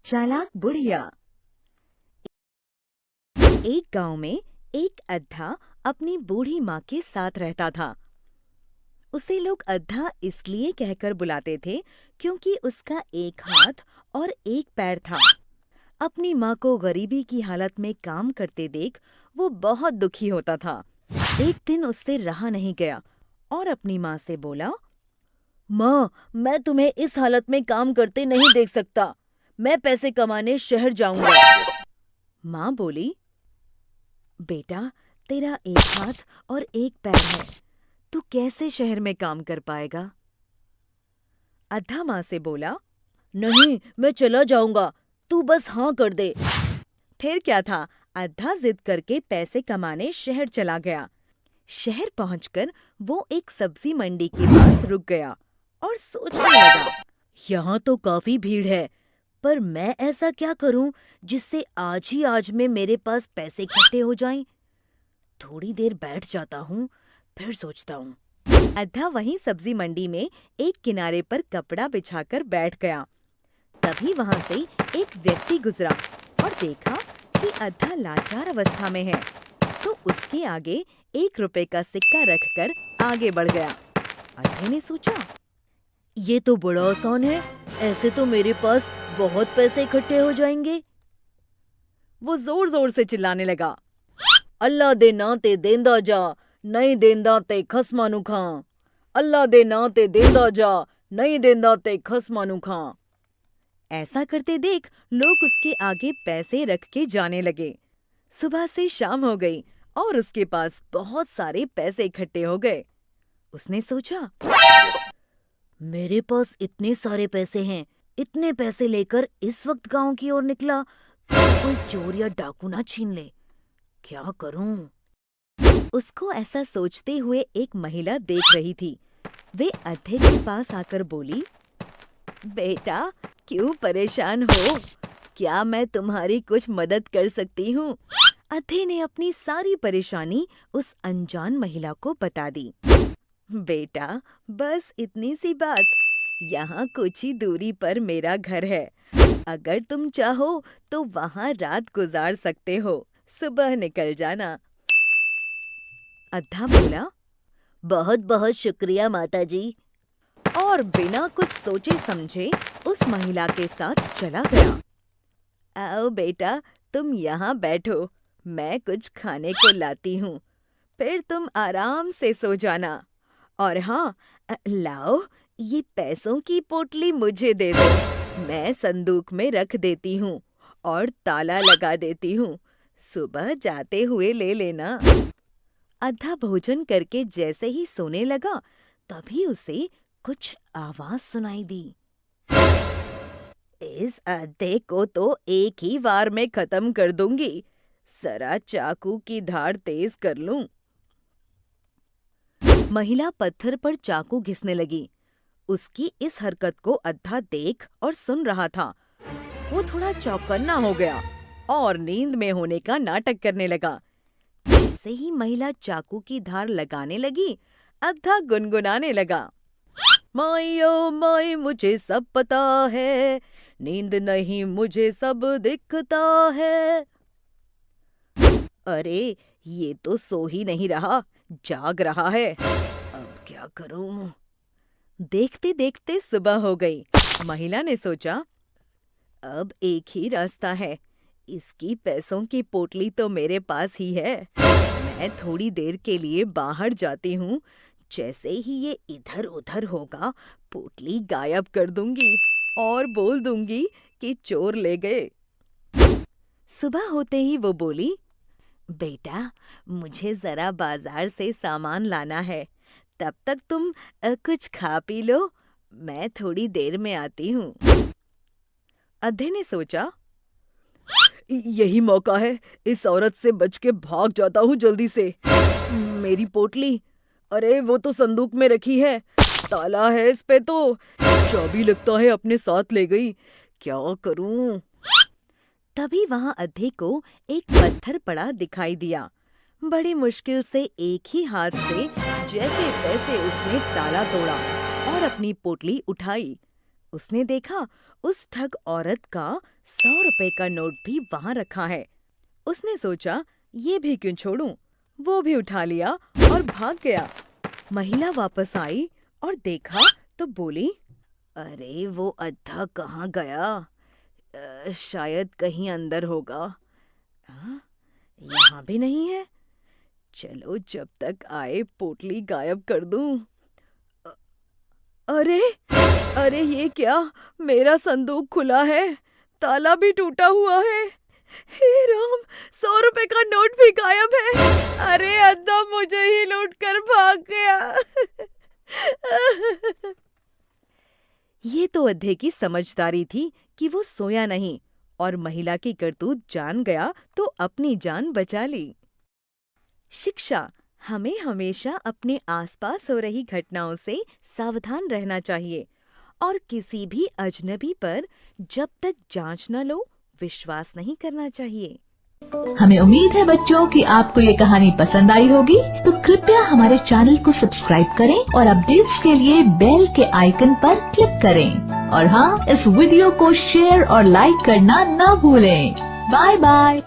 चालाक बुढ़िया। एक गांव में एक अद्धा अपनी बूढ़ी माँ के साथ रहता था। उसे लोग अद्धा इसलिए कहकर बुलाते थे क्योंकि उसका एक हाथ और एक पैर था। अपनी माँ को गरीबी की हालत में काम करते देख वो बहुत दुखी होता था। एक दिन उससे रहा नहीं गया और अपनी माँ से बोला, माँ, मैं तुम्हें इस हालत में काम करते नहीं देख सकता। मैं पैसे कमाने शहर जाऊंगा। माँ बोली, बेटा, तेरा एक हाथ और एक पैर है, तू कैसे शहर में काम कर पाएगा? अद्धा माँ से बोला, नहीं, मैं चला जाऊंगा, तू बस हाँ कर दे। फिर क्या था, अद्धा जिद करके पैसे कमाने शहर चला गया। शहर पहुंचकर वो एक सब्जी मंडी के पास रुक गया और सोचने लगा, यहाँ तो काफी भीड़ है, पर मैं ऐसा क्या करूं जिससे आज ही आज में मेरे पास पैसे इकट्ठे हो जाएं? थोड़ी देर बैठ जाता हूँ, फिर सोचता हूँ। अद्धा वहीं सब्जी मंडी में एक किनारे पर कपड़ा बिछाकर बैठ गया। तभी वहां से एक व्यक्ति गुजरा और देखा कि अद्धा लाचार अवस्था में है, तो उसके आगे 1 रुपए का सिक्का रखकर आगे बढ़ गया। अद्धे ने सोचा, ये तो बड़ा आसान है, ऐसे तो मेरे पास बहुत पैसे इकट्ठे हो जाएंगे। वो जोर जोर से चिल्लाने लगा, अल्लाह दे नां ते देंदा जा, नहीं देंदा ते खसमा नू खां। अल्लाह दे नां ते देंदा जा, नहीं देंदा ते खसमा नू खां। ऐसा करते देख लोग उसके आगे पैसे रख के जाने लगे। सुबह से शाम हो गई और उसके पास बहुत सारे पैसे इकट्ठे हो गए। उसने सोचा, मेरे पास इतने सारे पैसे हैं, इतने पैसे लेकर इस वक्त गांव की ओर निकला तो कोई चोर या डाकू ना छीन ले। क्या करूं? उसको ऐसा सोचते हुए एक महिला देख रही थी। वे अद्धे के पास आकर बोली, बेटा, क्यों परेशान हो? क्या मैं तुम्हारी कुछ मदद कर सकती हूँ? अद्धे ने अपनी सारी परेशानी उस अनजान महिला को बता दी। बेटा, बस इतनी सी बात, यहाँ कुछ ही दूरी पर मेरा घर है। अगर तुम चाहो तो वहाँ रात गुजार सकते हो, सुबह निकल जाना। अद्धा बोला, बहुत बहुत शुक्रिया माताजी, और बिना कुछ सोचे समझे उस महिला के साथ चला गया। आओ बेटा, तुम यहाँ बैठो, मैं कुछ खाने को लाती हूँ, फिर तुम आराम से सो जाना। और हाँ, लाओ, ये पैसों की पोटली मुझे दे दो, मैं संदूक में रख देती हूँ और ताला लगा देती हूँ, सुबह जाते हुए ले लेना। अद्धा भोजन करके जैसे ही सोने लगा, तभी उसे कुछ आवाज सुनाई दी। इस अद्धे को तो एक ही वार में खत्म कर दूंगी, जरा चाकू की धार तेज कर लूं। महिला पत्थर पर चाकू घिसने लगी। उसकी इस हरकत को अद्धा देख और सुन रहा था। वो थोड़ा चौकन्ना हो गया और नींद में होने का नाटक करने लगा। जैसे ही महिला चाकू की धार लगाने लगी, अद्धा गुनगुनाने लगा, माई ओ माई, मुझे सब पता है, नींद नहीं मुझे सब दिखता है। अरे, ये तो सो ही नहीं रहा, जाग रहा है। अब क्या करूं? देखते देखते सुबह हो गई। महिला ने सोचा, अब एक ही रास्ता है, इसकी पैसों की पोटली तो मेरे पास ही है। मैं थोड़ी देर के लिए बाहर जाती हूँ, जैसे ही ये इधर उधर होगा, पोटली गायब कर दूंगी और बोल दूंगी कि चोर ले गए। सुबह होते ही वो बोली, बेटा, मुझे जरा बाजार से सामान लाना है, तब तक तुम कुछ खा पी लो, मैं थोड़ी देर में आती हूँ। अद्धे ने सोचा, यही मौका है, इस औरत से बच के भाग जाता हूँ जल्दी से। मेरी पोटली, अरे वो तो संदूक में रखी है, ताला है इस पे तो, चाबी लगता है अपने साथ ले गई, क्या करूँ? तभी वहां अद्धे को एक पत्थर पड़ा दिखाई दिया। बड़ी मुश्किल से एक ही हाथ से जैसे तैसे उसने ताला तोड़ा और अपनी पोटली उठाई। उसने देखा उस ठग औरत का 100 रुपए का नोट भी वहां रखा है। उसने सोचा ये भी क्यों छोड़ूं, वो भी उठा लिया और भाग गया। महिला वापस आई और देखा तो बोली, अरे वो अद्धा कहाँ गया? शायद कहीं अंदर होगा। यहाँ भी नहीं है। चलो जब तक आए पोटली गायब कर दूं। अरे अरे ये क्या, मेरा संदूक खुला है, ताला भी टूटा हुआ है। हे राम, 100 रुपए का नोट भी गायब है। अरे अद्धा मुझे ही लूट कर भाग गया। ये तो अद्धे की समझदारी थी कि वो सोया नहीं और महिला की करतूत जान गया तो अपनी जान बचा ली। शिक्षा: हमें हमेशा अपने आसपास हो रही घटनाओं से सावधान रहना चाहिए और किसी भी अजनबी पर जब तक जांच न लो विश्वास नहीं करना चाहिए। हमें उम्मीद है बच्चों कि आपको ये कहानी पसंद आई होगी, तो कृपया हमारे चैनल को सब्सक्राइब करें और अपडेट्स के लिए बेल के आइकन पर क्लिक करें। और हाँ, इस वीडियो को शेयर और लाइक करना ना भूलें। Bye bye.